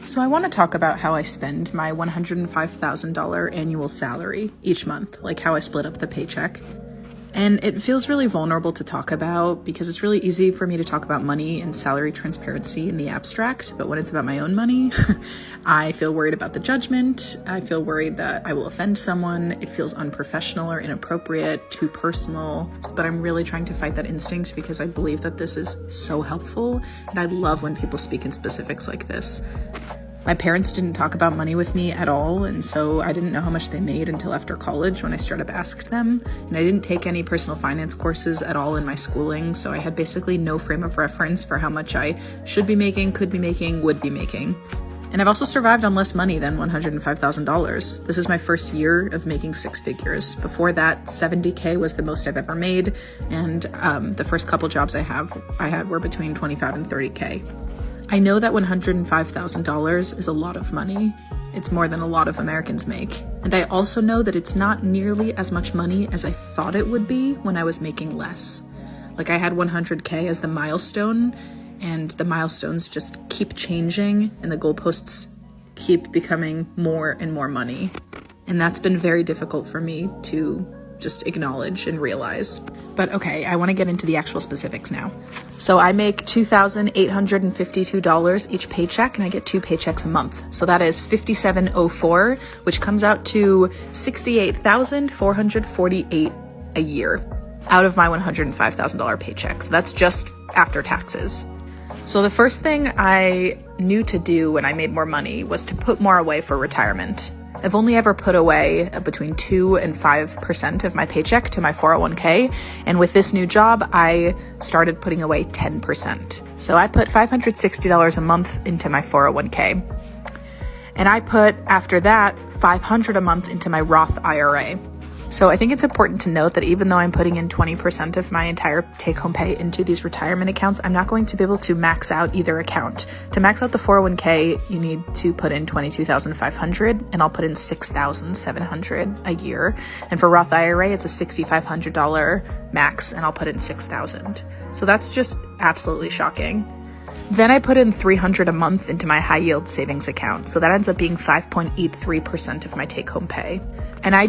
So I want to talk about how I spend my $105,000 annual salary each month, like how I split up the paycheck. And it feels really vulnerable to talk about because it's really easy for me to talk about money and salary transparency in the abstract. But when it's about my own money, I feel worried about the judgment. I feel worried that I will offend someone. It feels unprofessional or inappropriate, too personal. But I'm really trying to fight that instinct because I believe that this is so helpful. And I love when people speak in specifics like this. My parents didn't talk about money with me at all, and so I didn't know how much they made until after college when I straight up asked them. And I didn't take any personal finance courses at all in my schooling, so I had basically no frame of reference for how much I should be making, could be making, would be making. And I've also survived on less money than $105,000. This is my first year of making six figures. Before that, $70K was the most I've ever made, and the first couple jobs I had were between $25 and $30K. I know that $105,000 is a lot of money. It's more than a lot of Americans make. And I also know that it's not nearly as much money as I thought it would be when I was making less. Like I had 100K as the milestone, and the milestones just keep changing and the goalposts keep becoming more and more money. And that's been very difficult for me to just acknowledge and realize. But okay, I want to get into the actual specifics now. So I make $2,852 each paycheck, and I get 2 paychecks a month. So that is $5,704, which comes out to $68,448 a year out of my $105,000 paycheck. So that's just after taxes. So the first thing I knew to do when I made more money was to put more away for retirement. I've only ever put away between 2 and 5% of my paycheck to my 401k. And with this new job, I started putting away 10%. So I put $560 a month into my 401k. And I put, after that, $500 a month into my Roth IRA. So I think it's important to note that even though I'm putting in 20% of my entire take-home pay into these retirement accounts, I'm not going to be able to max out either account. To max out the 401k, you need to put in $22,500, and I'll put in $6,700 a year. And for Roth IRA, it's a $6,500 max, and I'll put in $6,000. So that's just absolutely shocking. Then I put in $300 a month into my high yield savings account. So that ends up being 5.83% of my take-home pay. And I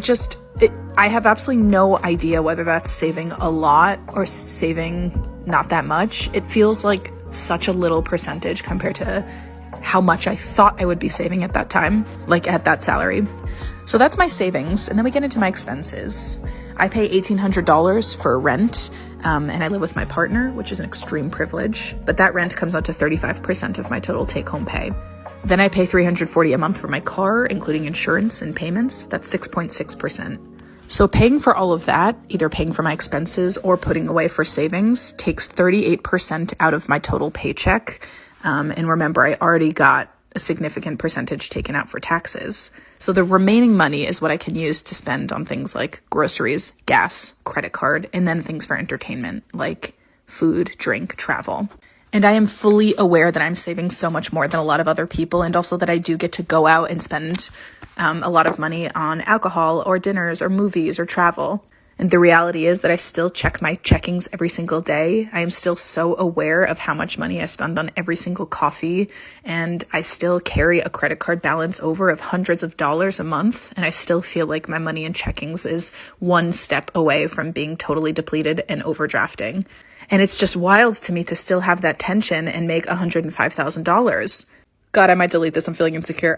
have absolutely no idea whether that's saving a lot or saving not that much. It feels like such a little percentage compared to how much I thought I would be saving at that time, like at that salary. So that's my savings. And then we get into my expenses. I pay $1,800 for rent, and I live with my partner, which is an extreme privilege. But that rent comes out to 35% of my total take-home pay. Then I pay $340 a month for my car, including insurance and payments. That's 6.6%. So paying for all of that, either paying for my expenses or putting away for savings, takes 38% out of my total paycheck. And remember, I already got a significant percentage taken out for taxes. So the remaining money is what I can use to spend on things like groceries, gas, credit card, and then things for entertainment like food, drink, travel. And I am fully aware that I'm saving so much more than a lot of other people, and also that I do get to go out and spend a lot of money on alcohol or dinners or movies or travel. And the reality is that I still check my checkings every single day. I am still so aware of how much money I spend on every single coffee, and I still carry a credit card balance over of hundreds of dollars a month, and I still feel like my money in checkings is one step away from being totally depleted and overdrafting. And it's just wild to me to still have that tension and make $105,000. God, I might delete this. I'm feeling insecure.